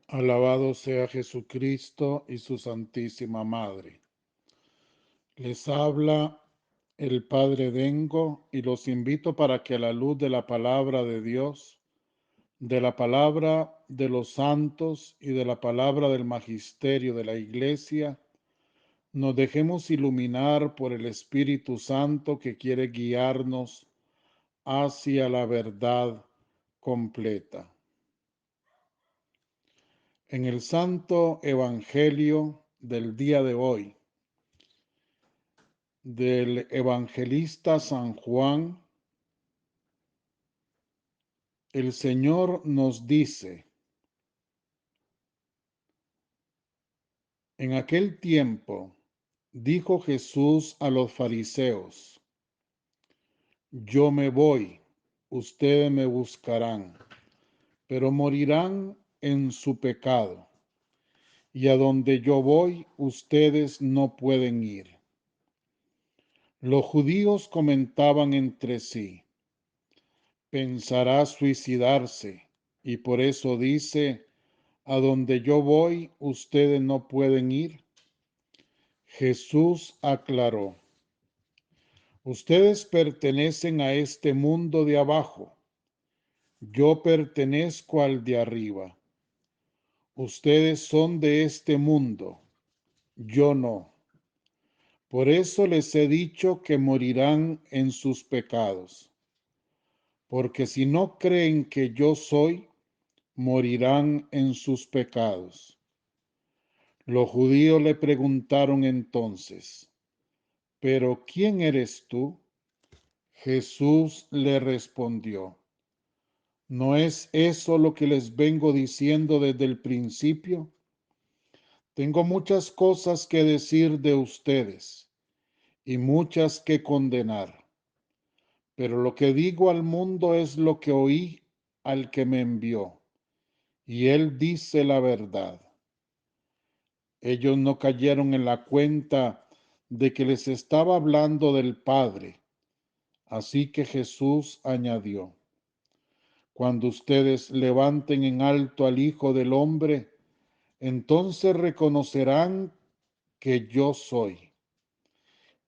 Alabado sea Jesucristo y su Santísima Madre. Les habla el Padre Dengo y los invito para que a la luz de la palabra de Dios, de la palabra de los santos y de la palabra del magisterio de la Iglesia, nos dejemos iluminar por el Espíritu Santo que quiere guiarnos hacia la verdad completa. En el Santo Evangelio del día de hoy, del evangelista San Juan, el Señor nos dice: en aquel tiempo dijo Jesús a los fariseos: yo me voy, ustedes me buscarán, pero morirán en su pecado, y a donde yo voy, ustedes no pueden ir. Los judíos comentaban entre sí: pensará suicidarse, y por eso dice: a donde yo voy, ustedes no pueden ir. Jesús aclaró: ustedes pertenecen a este mundo de abajo, yo pertenezco al de arriba. Ustedes son de este mundo, yo no. Por eso les he dicho que morirán en sus pecados, porque si no creen que yo soy, morirán en sus pecados. Los judíos le preguntaron entonces: ¿pero quién eres tú? Jesús le respondió: ¿no es eso lo que les vengo diciendo desde el principio? Tengo muchas cosas que decir de ustedes y muchas que condenar, pero lo que digo al mundo es lo que oí al que me envió, y él dice la verdad. Ellos no cayeron en la cuenta de que les estaba hablando del Padre. Así que Jesús añadió: cuando ustedes levanten en alto al Hijo del Hombre, entonces reconocerán que yo soy,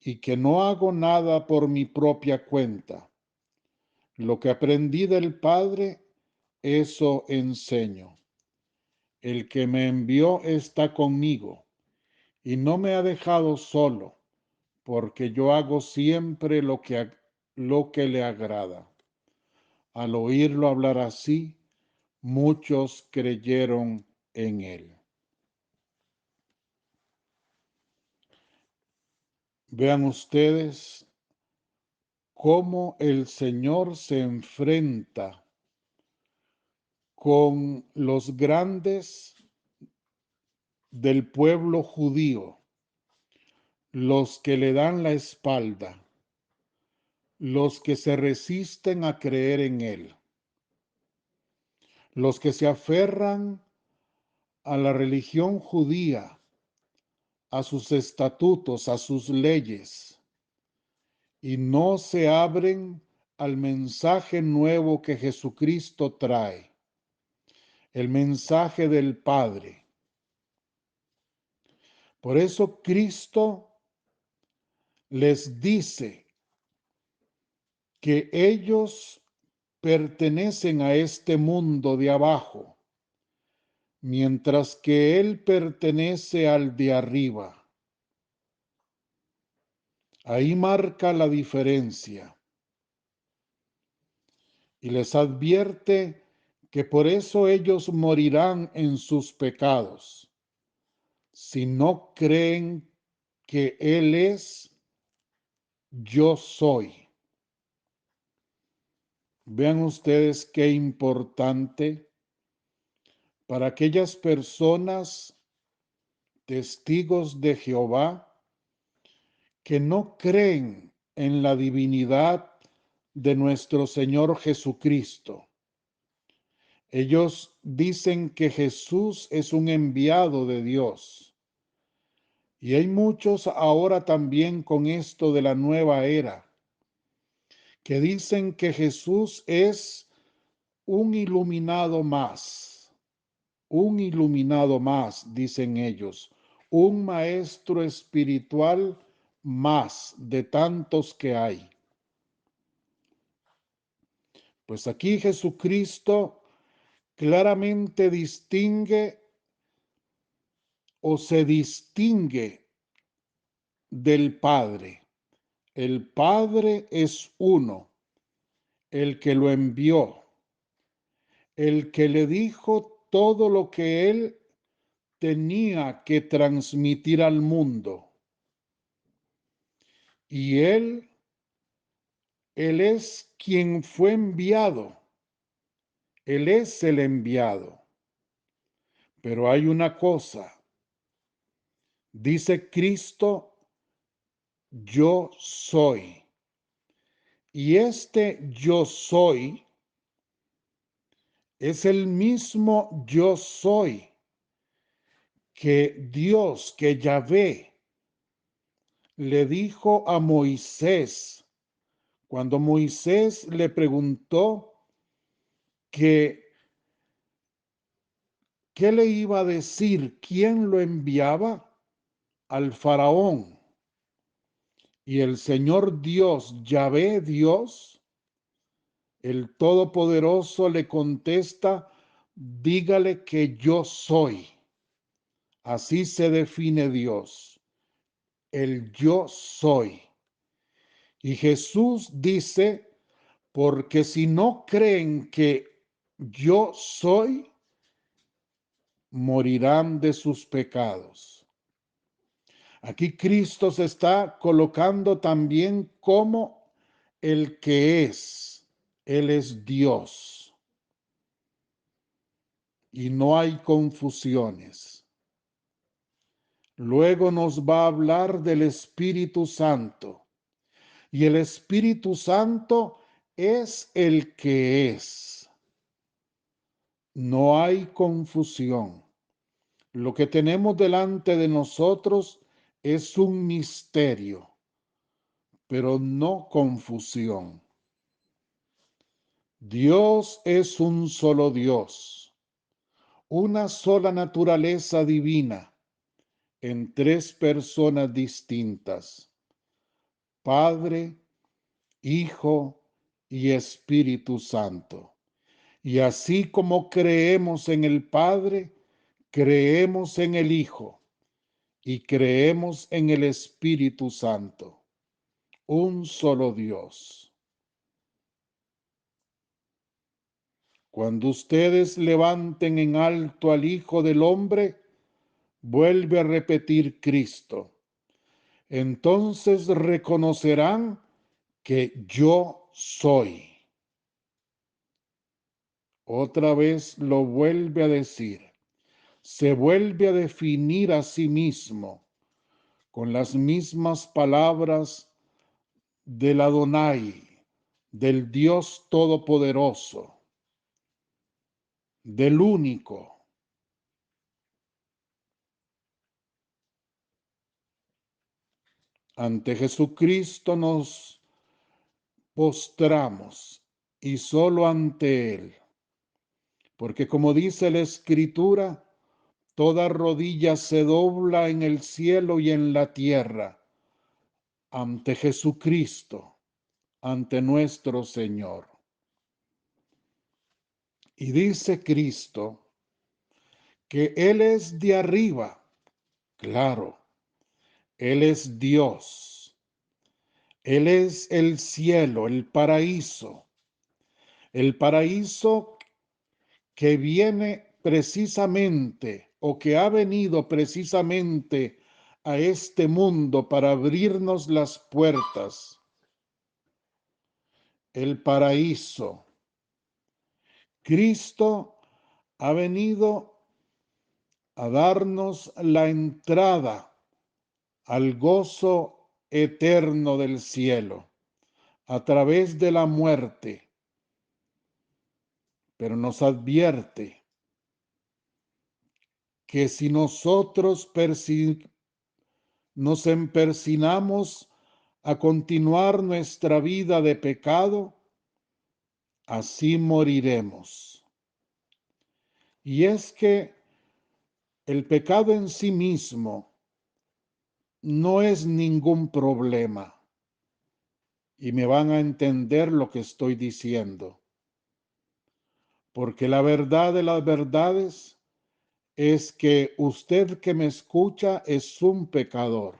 y que no hago nada por mi propia cuenta. Lo que aprendí del Padre, eso enseño. El que me envió está conmigo, y no me ha dejado solo, porque yo hago siempre lo que le agrada. Al oírlo hablar así, muchos creyeron en él. Vean ustedes cómo el Señor se enfrenta con los grandes del pueblo judío, los que le dan la espalda, los que se resisten a creer en él, los que se aferran a la religión judía, a sus estatutos, a sus leyes, y no se abren al mensaje nuevo que Jesucristo trae, el mensaje del Padre. Por eso Cristo les dice que ellos pertenecen a este mundo de abajo, mientras que Él pertenece al de arriba. Ahí marca la diferencia. Y les advierte que por eso ellos morirán en sus pecados, si no creen que Él es yo soy. Vean ustedes qué importante para aquellas personas testigos de Jehová que no creen en la divinidad de nuestro Señor Jesucristo. Ellos dicen que Jesús es un enviado de Dios. Y hay muchos ahora también con esto de la nueva era, que dicen que Jesús es un iluminado más, un iluminado más, dicen ellos, un maestro espiritual más de tantos que hay. Pues aquí Jesucristo claramente distingue o se distingue del Padre. El Padre es uno, el que lo envió, el que le dijo todo lo que él tenía que transmitir al mundo. Y él es quien fue enviado. Él es el enviado. Pero hay una cosa. Dice Cristo, yo soy. Y este yo soy es el mismo yo soy que Dios, que Yahvé, le dijo a Moisés, cuando Moisés le preguntó que qué le iba a decir, quién lo enviaba al faraón. Y el Señor Dios, Yahvé Dios, el Todopoderoso, le contesta, dígale que yo soy. Así se define Dios, el yo soy. Y Jesús dice, porque si no creen que yo soy, morirán de sus pecados. Aquí Cristo se está colocando también como el que es. Él es Dios. Y no hay confusiones. Luego nos va a hablar del Espíritu Santo. Y el Espíritu Santo es el que es. No hay confusión. Lo que tenemos delante de nosotros es un misterio, pero no confusión. Dios es un solo Dios, una sola naturaleza divina en tres personas distintas, Padre, Hijo y Espíritu Santo. Y así como creemos en el Padre, creemos en el Hijo y creemos en el Espíritu Santo, un solo Dios. Cuando ustedes levanten en alto al Hijo del Hombre, vuelve a repetir Cristo. Entonces reconocerán que yo soy. Otra vez lo vuelve a decir. Se vuelve a definir a sí mismo con las mismas palabras del Adonai, del Dios Todopoderoso, del único. Ante Jesucristo nos postramos y solo ante Él, porque como dice la Escritura, toda rodilla se dobla en el cielo y en la tierra ante Jesucristo, ante nuestro Señor. Y dice Cristo que Él es de arriba, claro, Él es Dios, Él es el cielo, el paraíso que viene precisamente o que ha venido precisamente a este mundo para abrirnos las puertas. El paraíso. Cristo ha venido a darnos la entrada al gozo eterno del cielo a través de la muerte, pero nos advierte que si nosotros nos empersinamos a continuar nuestra vida de pecado, así moriremos. Y es que el pecado en sí mismo no es ningún problema. Y me van a entender lo que estoy diciendo. Porque la verdad de las verdades es que usted que me escucha es un pecador.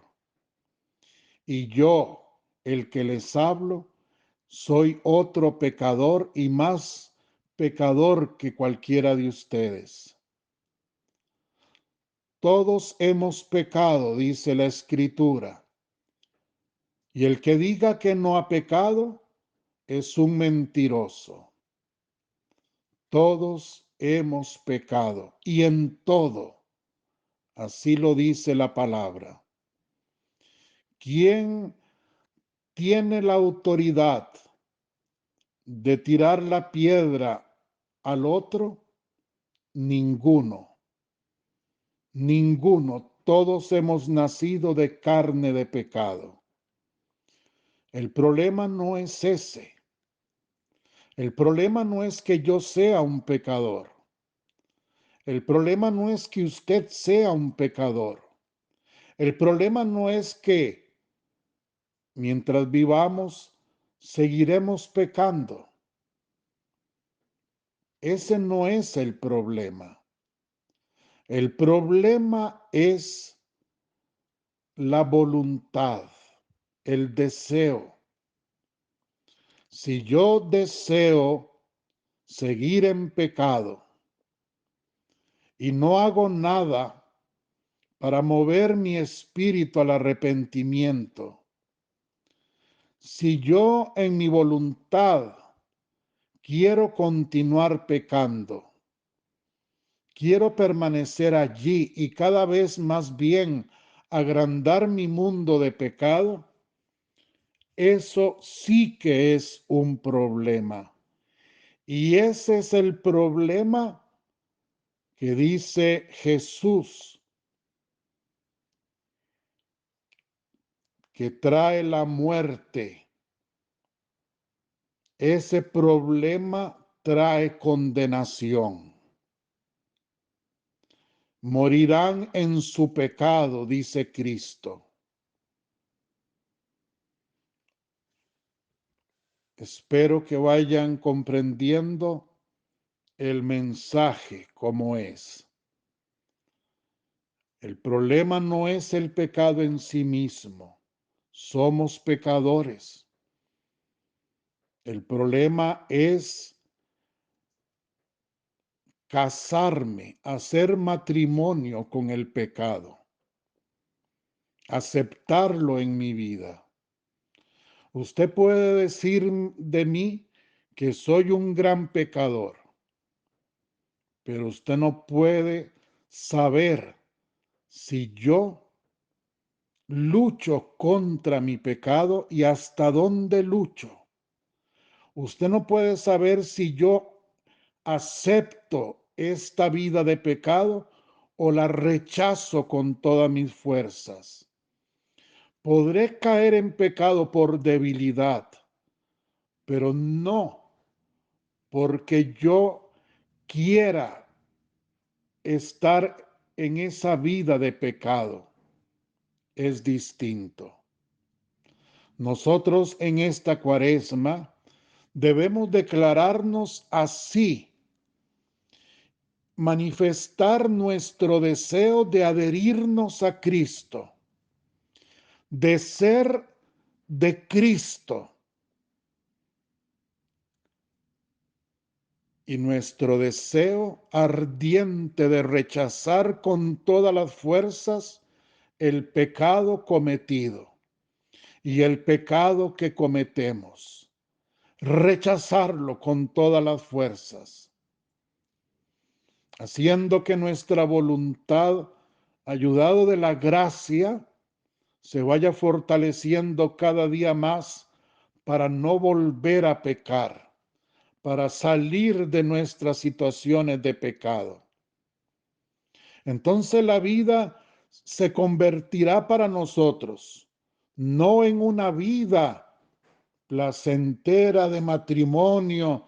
Y yo, el que les hablo, soy otro pecador y más pecador que cualquiera de ustedes. Todos hemos pecado, dice la Escritura. Y el que diga que no ha pecado es un mentiroso. Todos hemos pecado y en todo, así lo dice la palabra. ¿Quién tiene la autoridad de tirar la piedra al otro? Ninguno, ninguno. Todos hemos nacido de carne de pecado. El problema no es ese. El problema no es que yo sea un pecador. El problema no es que usted sea un pecador. El problema no es que mientras vivamos seguiremos pecando. Ese no es el problema. El problema es la voluntad, el deseo. Si yo deseo seguir en pecado y no hago nada para mover mi espíritu al arrepentimiento, si yo en mi voluntad quiero continuar pecando, quiero permanecer allí y cada vez más bien agrandar mi mundo de pecado, eso sí que es un problema. Y ese es el problema que dice Jesús, que trae la muerte. Ese problema trae condenación. Morirán en su pecado, dice Cristo. Espero que vayan comprendiendo el mensaje como es. El problema no es el pecado en sí mismo. Somos pecadores. El problema es casarme, hacer matrimonio con el pecado, aceptarlo en mi vida. Usted puede decir de mí que soy un gran pecador, pero usted no puede saber si yo lucho contra mi pecado y hasta dónde lucho. Usted no puede saber si yo acepto esta vida de pecado o la rechazo con todas mis fuerzas. Podré caer en pecado por debilidad, pero no porque yo quiera estar en esa vida de pecado. Es distinto. Nosotros en esta cuaresma debemos declararnos así, manifestar nuestro deseo de adherirnos a Cristo, de ser de Cristo, y nuestro deseo ardiente de rechazar con todas las fuerzas el pecado cometido y el pecado que cometemos, rechazarlo con todas las fuerzas, haciendo que nuestra voluntad, ayudado de la gracia, se vaya fortaleciendo cada día más para no volver a pecar, para salir de nuestras situaciones de pecado. Entonces la vida se convertirá para nosotros no en una vida placentera de matrimonio,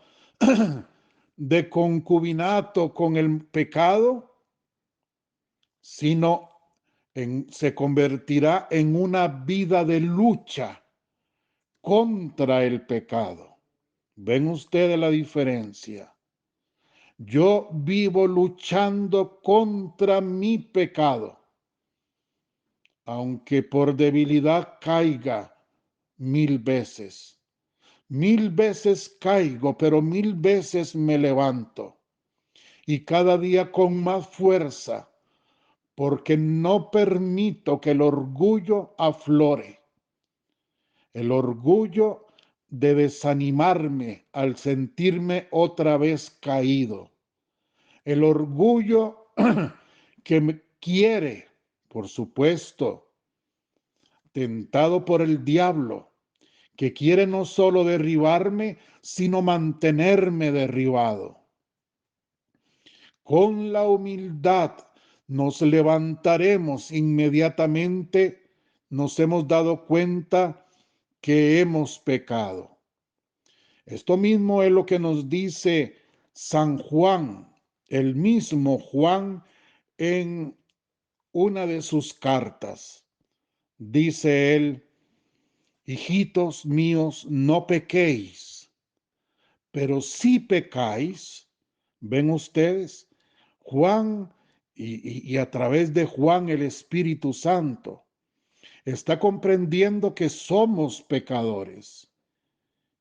de concubinato con el pecado, sino se convertirá en una vida de lucha contra el pecado. ¿Ven ustedes la diferencia? Yo vivo luchando contra mi pecado, aunque por debilidad caiga 1000 veces. 1000 veces caigo, pero 1000 veces me levanto. Y cada día con más fuerza, porque no permito que el orgullo aflore. El orgullo de desanimarme al sentirme otra vez caído. El orgullo que me quiere, por supuesto, tentado por el diablo, que quiere no solo derribarme, sino mantenerme derribado. Con la humildad nos levantaremos inmediatamente, nos hemos dado cuenta que hemos pecado. Esto mismo es lo que nos dice San Juan, el mismo Juan, en una de sus cartas. Dice él: hijitos míos, no pequéis, pero si pecáis, ven ustedes, Juan, y a través de Juan el Espíritu Santo, está comprendiendo que somos pecadores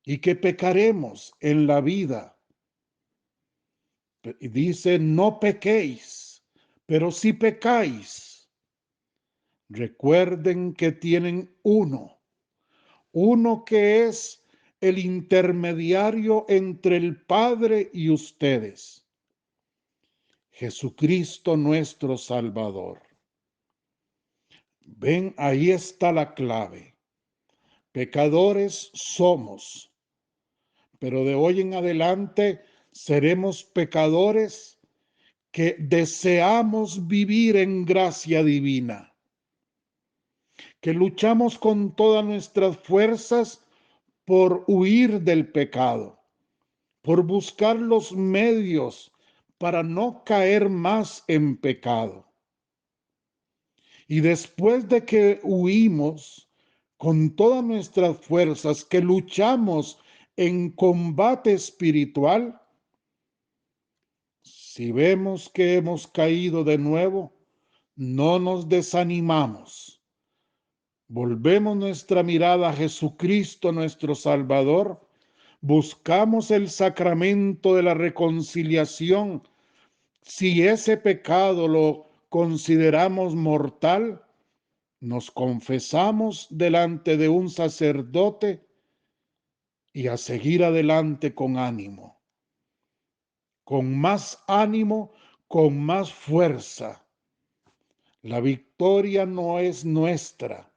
y que pecaremos en la vida. Y dice: no pequéis, pero si pecáis, recuerden que tienen uno que es el intermediario entre el Padre y ustedes, Jesucristo nuestro Salvador. Ven, ahí está la clave. Pecadores somos, pero de hoy en adelante seremos pecadores que deseamos vivir en gracia divina, que luchamos con todas nuestras fuerzas por huir del pecado, por buscar los medios para no caer más en pecado. Y después de que huimos con todas nuestras fuerzas, que luchamos en combate espiritual, si vemos que hemos caído de nuevo, no nos desanimamos. Volvemos nuestra mirada a Jesucristo nuestro Salvador, buscamos el sacramento de la reconciliación. Si ese pecado lo consideramos mortal, nos confesamos delante de un sacerdote y a seguir adelante con ánimo, con más fuerza. La victoria no es nuestra,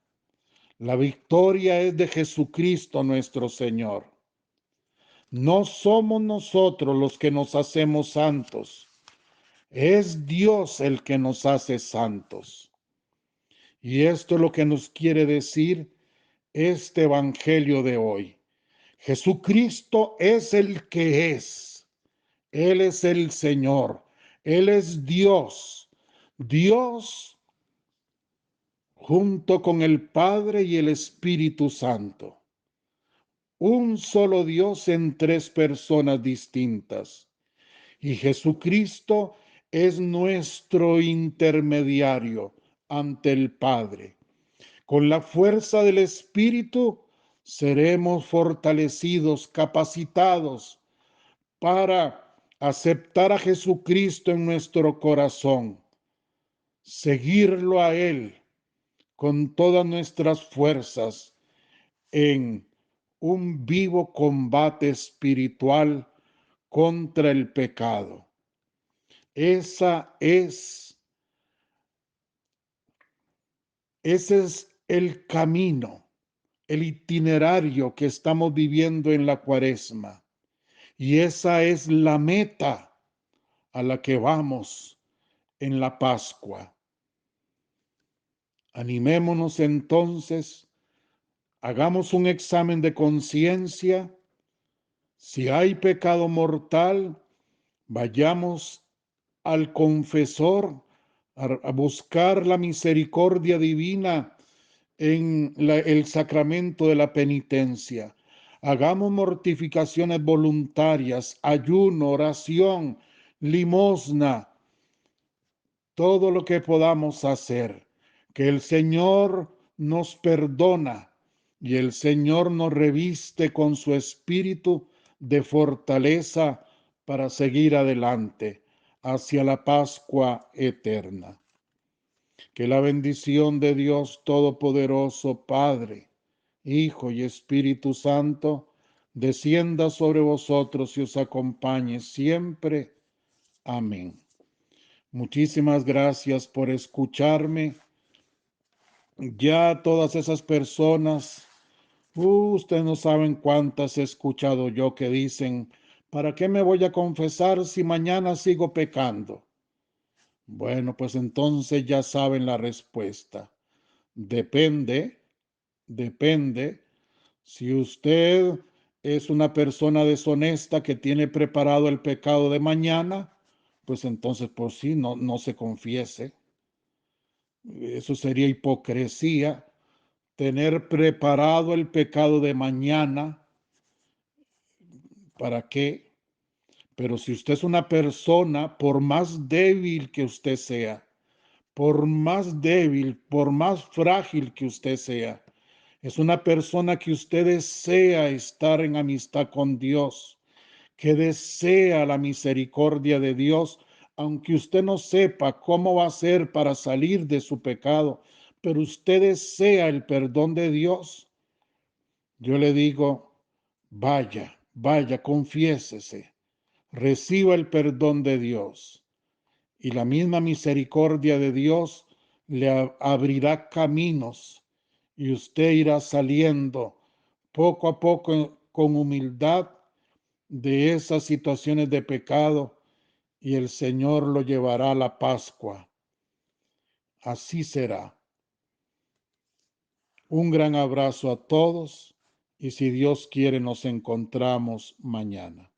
la victoria es de Jesucristo nuestro Señor. No somos nosotros los que nos hacemos santos, es Dios el que nos hace santos. Y esto es lo que nos quiere decir este evangelio de hoy. Jesucristo es el que es. Él es el Señor. Él es Dios. Dios junto con el Padre y el Espíritu Santo. Un solo Dios en tres personas distintas. Y Jesucristo es nuestro intermediario ante el Padre. Con la fuerza del Espíritu seremos fortalecidos, capacitados para aceptar a Jesucristo en nuestro corazón, seguirlo a Él con todas nuestras fuerzas en un vivo combate espiritual contra el pecado. Ese es el camino, el itinerario que estamos viviendo en la Cuaresma. Y esa es la meta a la que vamos en la Pascua. Animémonos entonces, hagamos un examen de conciencia. Si hay pecado mortal, vayamos al confesor a buscar la misericordia divina en el sacramento de la penitencia. Hagamos mortificaciones voluntarias, ayuno, oración, limosna, todo lo que podamos hacer, que el Señor nos perdona y el Señor nos reviste con su espíritu de fortaleza para seguir adelante hacia la Pascua eterna. Que la bendición de Dios Todopoderoso, Padre, Hijo y Espíritu Santo, descienda sobre vosotros y os acompañe siempre. Amén. Muchísimas gracias por escucharme. Ya todas esas personas, ustedes no saben cuántas he escuchado yo que dicen, ¿para qué me voy a confesar si mañana sigo pecando? Bueno, pues entonces ya saben la respuesta. Depende, depende. Si usted es una persona deshonesta que tiene preparado el pecado de mañana, pues entonces pues sí, no se confiese. Eso sería hipocresía, tener preparado el pecado de mañana. ¿Para qué? Pero si usted es una persona, por más débil que usted sea, por más débil, por más frágil que usted sea, es una persona que usted desea estar en amistad con Dios, que desea la misericordia de Dios, aunque usted no sepa cómo va a ser para salir de su pecado, pero usted desea el perdón de Dios. Yo le digo, vaya, vaya, confiésese, reciba el perdón de Dios y la misma misericordia de Dios le abrirá caminos y usted irá saliendo poco a poco con humildad de esas situaciones de pecado y el Señor lo llevará a la Pascua. Así será. Un gran abrazo a todos y si Dios quiere nos encontramos mañana.